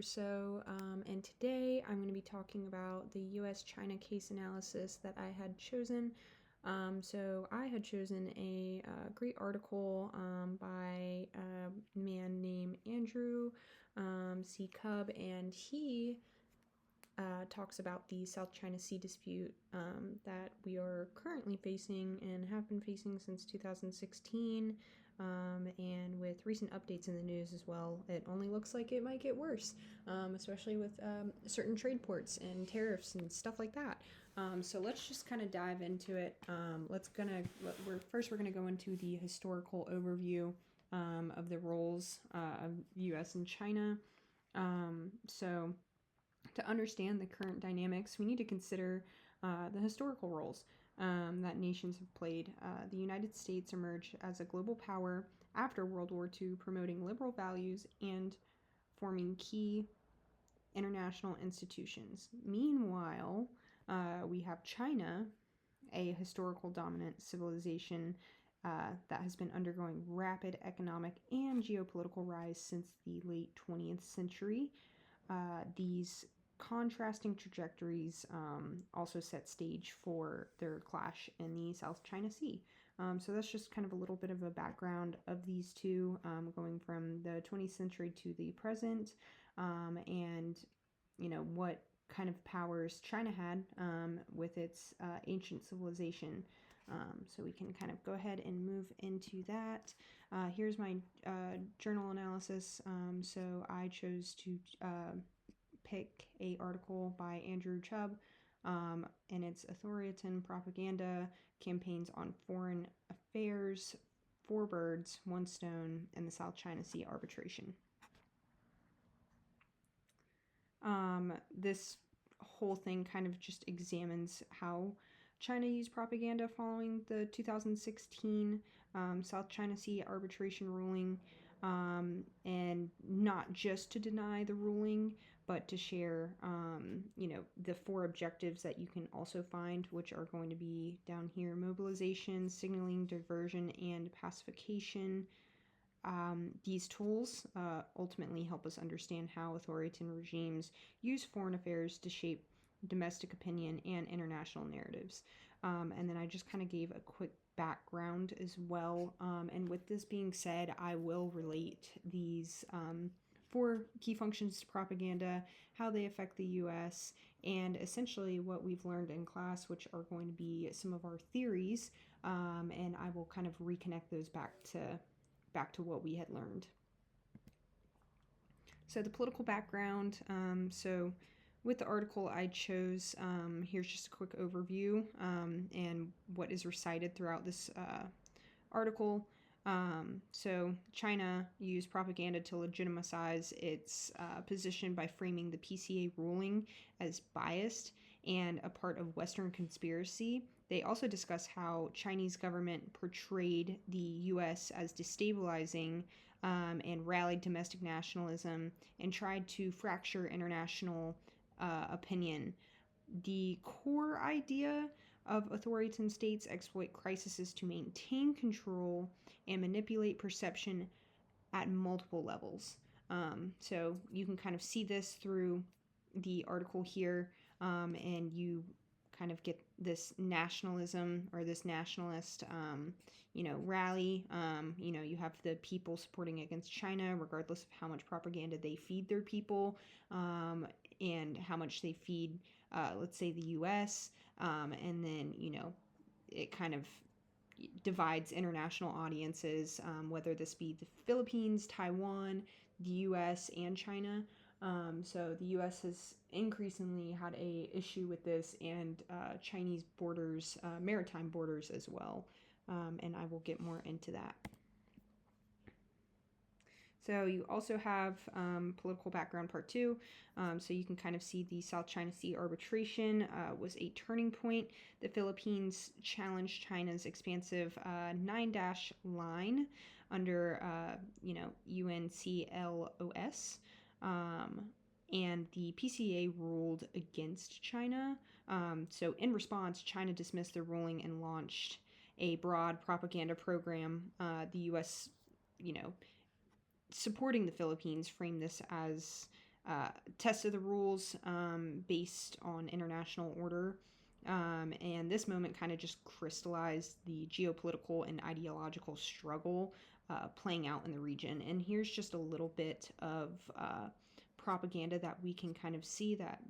or so, and today I'm going to be talking about the US-China case analysis that I had chosen. So I had chosen a great article by a man named Andrew C. Cub, and he talks about the South China Sea dispute that we are currently facing and have been facing since 2016. And with recent updates in the news as well, it only looks like it might get worse, especially with certain trade ports and tariffs and stuff like that. So let's just kind of dive into it. We're gonna go into the historical overview of the roles of U.S. and China. So to understand the current dynamics, we need to consider the historical roles that nations have played. The United States emerged as a global power after World War II, promoting liberal values and forming key international institutions. Meanwhile, we have China, a historical dominant civilization that has been undergoing rapid economic and geopolitical rise since the late 20th century. These contrasting trajectories also set stage for their clash in the South China Sea. So that's just kind of a little bit of a background of these two, going from the 20th century to the present, and what kind of powers China had with its ancient civilization. So we can kind of go ahead and move into that. Here's my journal analysis. So I chose to pick a article by Andrew Chubb, and it's Authoritarian Propaganda, Campaigns on Foreign Affairs, Four Birds, One Stone, and the South China Sea Arbitration. This whole thing kind of just examines how China used propaganda following the 2016 South China Sea arbitration ruling, and not just to deny the ruling, but to share, the four objectives that you can also find, which are going to be down here: mobilization, signaling, diversion, and pacification. These tools ultimately help us understand how authoritarian regimes use foreign affairs to shape domestic opinion and international narratives. And then I just kind of gave a quick background as well. And with this being said, I will relate these four key functions to propaganda, how they affect the U.S., and essentially what we've learned in class, which are going to be some of our theories. And I will kind of reconnect those back to what we had learned. So the political background. So with the article I chose, here's just a quick overview and what is recited throughout this article. So China used propaganda to legitimize its position by framing the PCA ruling as biased and a part of Western conspiracy. They also discuss how Chinese government portrayed the U.S. as destabilizing and rallied domestic nationalism and tried to fracture international opinion. The core idea of authoritarian states exploit crises to maintain control and manipulate perception at multiple levels. So you can kind of see this through the article here, and you kind of get this nationalism or this nationalist, rally. You have the people supporting against China, regardless of how much propaganda they feed their people, and how much they feed, let's say, the U.S. And then, it kind of divides international audiences, whether this be the Philippines, Taiwan, the U.S., and China. So the U.S. has increasingly had a issue with this, and Chinese borders, maritime borders as well. And I will get more into that. So you also have political background part 2. So you can kind of see the South China Sea arbitration was a turning point. The Philippines challenged China's expansive 9-dash line under, UNCLOS. And the PCA ruled against China. So in response, China dismissed the ruling and launched a broad propaganda program. The U.S., supporting the Philippines, framed this as test of the rules based on international order. And this moment kind of just crystallized the geopolitical and ideological struggle playing out in the region. And here's just a little bit of propaganda that we can kind of see that,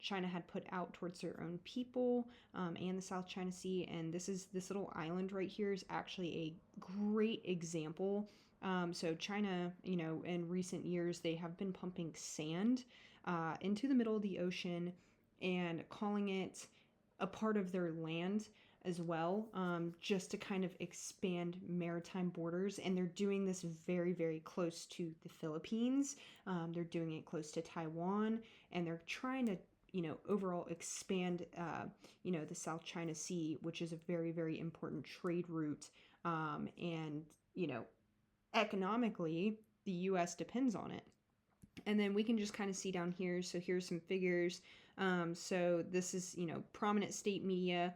China had put out towards their own people and the South China Sea. And this little island right here is actually a great example. So China, in recent years, they have been pumping sand into the middle of the ocean and calling it a part of their land as well, just to kind of expand maritime borders. And they're doing this very, very close to the Philippines. They're doing it close to Taiwan, and they're trying to, overall expand, the South China Sea, which is a very, very important trade route. And, economically, the U.S. depends on it. And then we can just kind of see down here. So here's some figures. So this is, prominent state media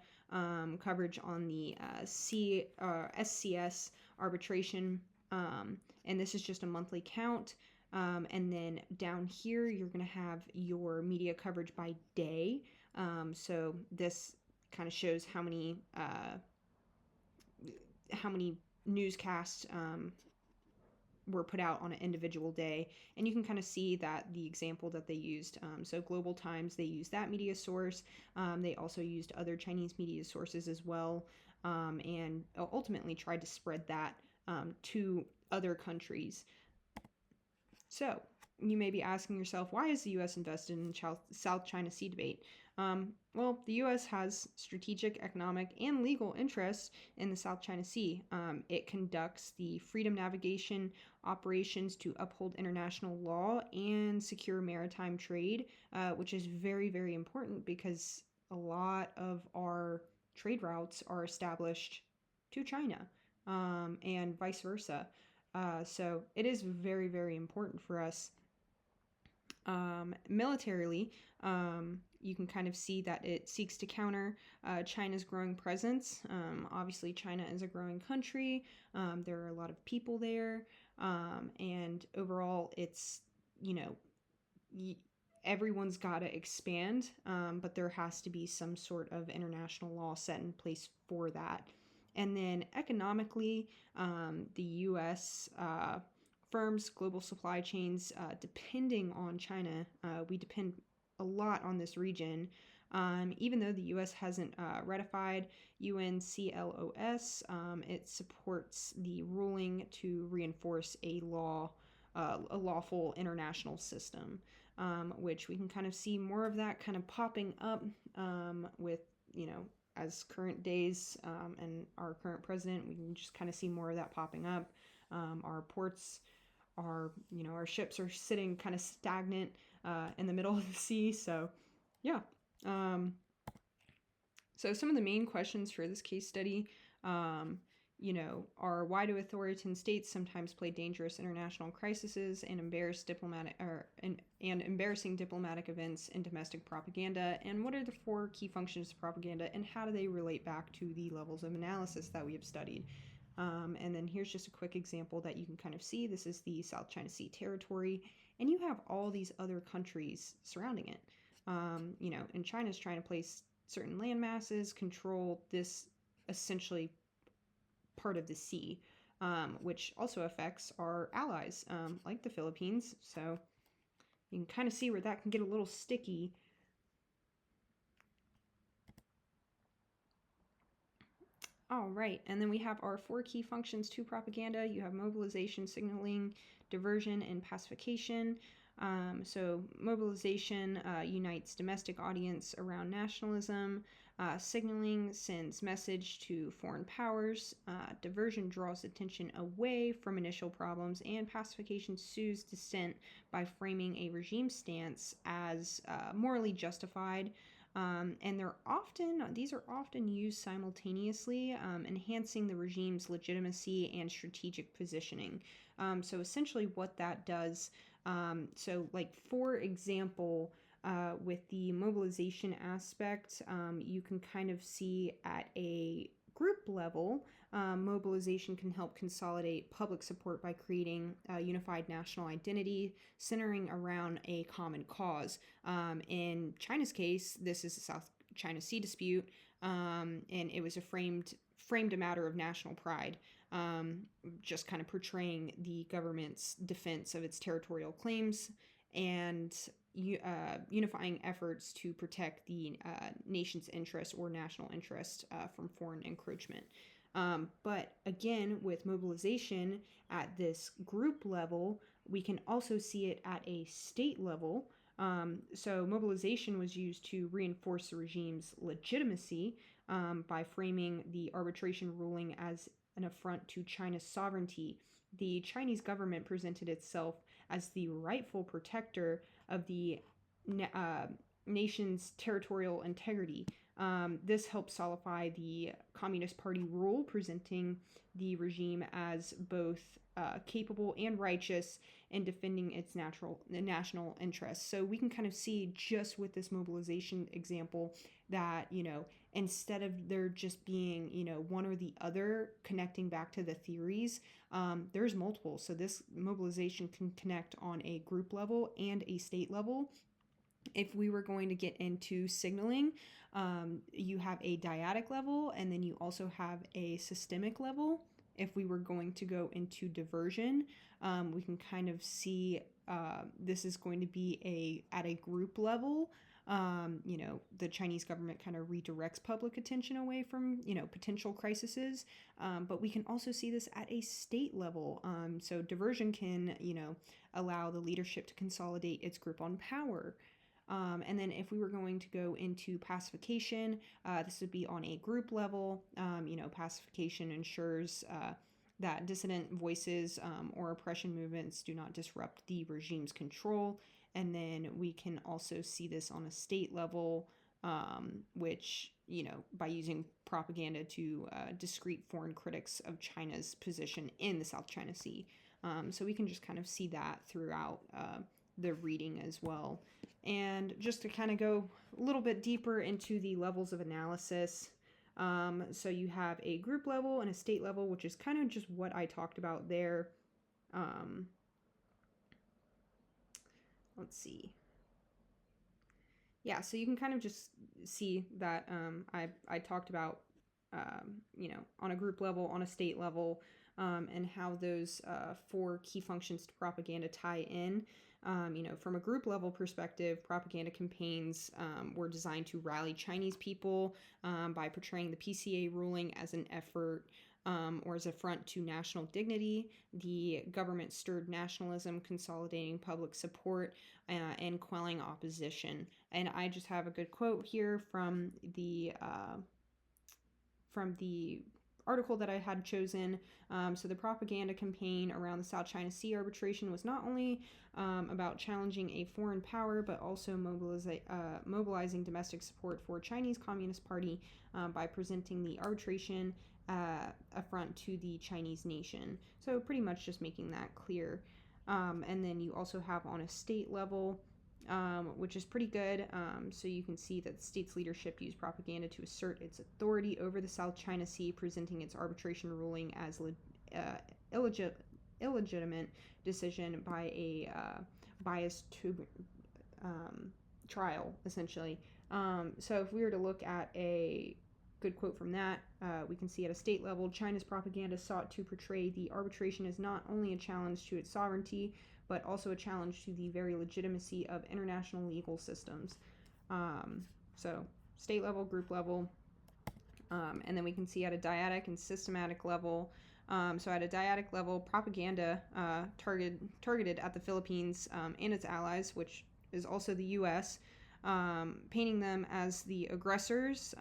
coverage on the SCS arbitration. And this is just a monthly count. And then down here, you're going to have your media coverage by day. So this kind of shows how many newscasts were put out on an individual day. And you can kind of see that the example that they used. So Global Times, they used that media source. They also used other Chinese media sources as well, and ultimately tried to spread that to other countries. So you may be asking yourself, why is the U.S. invested in South China Sea debate? Well, the U.S. has strategic, economic, and legal interests in the South China Sea. It conducts the freedom navigation operations to uphold international law and secure maritime trade, which is very, very important because a lot of our trade routes are established to China, and vice versa. So it is very, very important for us. Militarily, you can kind of see that it seeks to counter China's growing presence. Obviously, China is a growing country. There are a lot of people there. And overall, it's, everyone's got to expand, but there has to be some sort of international law set in place for that. And then economically, the U.S. Firms, global supply chains, depending on China, we depend a lot on this region. Even though the U.S. hasn't ratified UNCLOS, it supports the ruling to reinforce a lawful international system, which we can kind of see more of that kind of popping up with, as current days and our current president. We can just kind of see more of that popping up. Our ports, our ships are sitting kind of stagnant in the middle of the sea. So yeah. So some of the main questions for this case study, are why do authoritarian states sometimes play dangerous international crises and embarrassing diplomatic events in domestic propaganda, and what are the 4 key functions of propaganda, and how do they relate back to the levels of analysis that we have studied? And then here's just a quick example that you can kind of see. This is the South China Sea territory, and you have all these other countries surrounding it. And China's trying to place certain land masses, control this essentially part of the sea, which also affects our allies, like the Philippines. So you can kind of see where that can get a little sticky. All right, and then we have our 4 key functions to propaganda. You have mobilization, signaling, diversion, and pacification. So mobilization unites domestic audience around nationalism. Signaling sends message to foreign powers. Diversion draws attention away from initial problems, and pacification soothes dissent by framing a regime stance as morally justified. And these are often used simultaneously, enhancing the regime's legitimacy and strategic positioning. So essentially what that does, for example, with the mobilization aspect, you can kind of see at a group level mobilization can help consolidate public support by creating a unified national identity centering around a common cause. In China's case, this is the South China Sea dispute, and it was framed a matter of national pride, just kind of portraying the government's defense of its territorial claims and unifying efforts to protect the nation's interest or national interest from foreign encroachment. But again, with mobilization at this group level, we can also see it at a state level. So mobilization was used to reinforce the regime's legitimacy by framing the arbitration ruling as an affront to China's sovereignty. The Chinese government presented itself as the rightful protector of the nation's territorial integrity. This helped solidify the Communist Party rule, presenting the regime as both capable and righteous in defending its national interests. So we can kind of see just with this mobilization example that, instead of there just being, one or the other connecting back to the theories, there's multiple. So this mobilization can connect on a group level and a state level. If we were going to get into signaling, you have a dyadic level, and then you also have a systemic level. If we were going to go into diversion, we can kind of see this is going to be at a group level. The Chinese government kind of redirects public attention away from, potential crises. But we can also see this at a state level. So diversion can, allow the leadership to consolidate its grip on power. And then if we were going to go into pacification, this would be on a group level. Pacification ensures that dissident voices or oppression movements do not disrupt the regime's control. And then we can also see this on a state level, which, by using propaganda to discredit foreign critics of China's position in the South China Sea. So we can just kind of see that throughout the reading as well. And just to kind of go a little bit deeper into the levels of analysis, so you have a group level and a state level, which is kind of just what I talked about there. Let's see. Yeah, so you can kind of just see that I talked about, on a group level, on a state level, and how those 4 key functions to propaganda tie in. From a group level perspective, propaganda campaigns were designed to rally Chinese people by portraying the PCA ruling as an effort or as an affront to national dignity. The government stirred nationalism, consolidating public support and quelling opposition. And I just have a good quote here from the article that I had chosen. So the propaganda campaign around the South China Sea arbitration was not only about challenging a foreign power, but also mobilizing domestic support for Chinese Communist Party by presenting the arbitration affront to the Chinese nation. So pretty much just making that clear. And then you also have on a state level, which is pretty good. So you can see that the state's leadership used propaganda to assert its authority over the South China Sea, presenting its arbitration ruling as illegitimate decision by a biased trial, essentially. So if we were to look at a good quote from that, we can see at a state level, China's propaganda sought to portray the arbitration as not only a challenge to its sovereignty, but also a challenge to the very legitimacy of international legal systems. So state level, group level, and then we can see at a dyadic and systematic level. So at a dyadic level, propaganda targeted at the Philippines and its allies, which is also the U.S., painting them as the aggressors.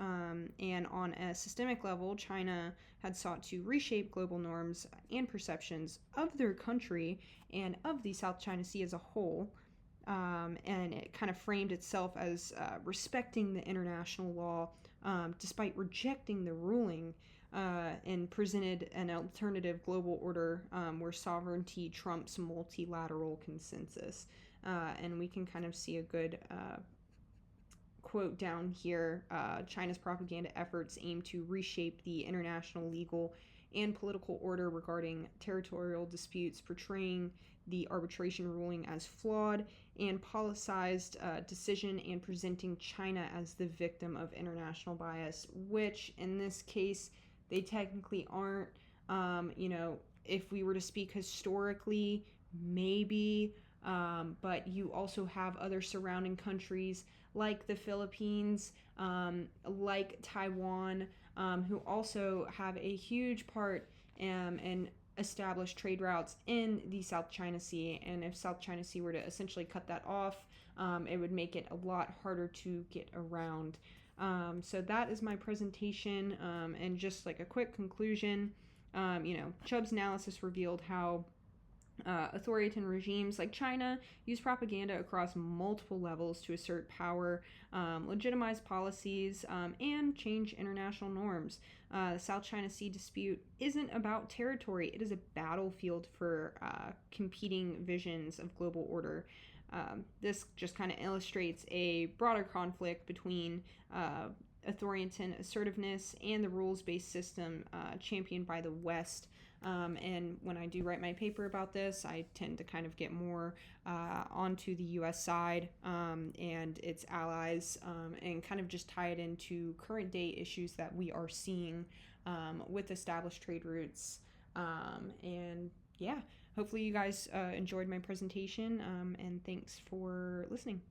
And on a systemic level, China had sought to reshape global norms and perceptions of their country and of the South China Sea as a whole. And it kind of framed itself as respecting the international law despite rejecting the ruling, and presented an alternative global order where sovereignty trumps multilateral consensus. And we can kind of see a good quote down here. China's propaganda efforts aim to reshape the international legal and political order regarding territorial disputes, portraying the arbitration ruling as flawed and politicized decision, and presenting China as the victim of international bias, which in this case they technically aren't. If we were to speak historically, maybe, but you also have other surrounding countries like the Philippines, like Taiwan, who also have a huge part in established trade routes in the South China Sea. And if South China Sea were to essentially cut that off, it would make it a lot harder to get around. So that is my presentation, and just like a quick conclusion. Chubb's analysis revealed how authoritarian regimes like China use propaganda across multiple levels to assert power, legitimize policies, and change international norms. The South China Sea dispute isn't about territory, it is a battlefield for competing visions of global order. This just kind of illustrates a broader conflict between authoritarian assertiveness and the rules-based system championed by the West. And when I do write my paper about this, I tend to kind of get more onto the U.S. side and its allies, and kind of just tie it into current day issues that we are seeing with established trade routes. And yeah, hopefully you guys enjoyed my presentation, and thanks for listening.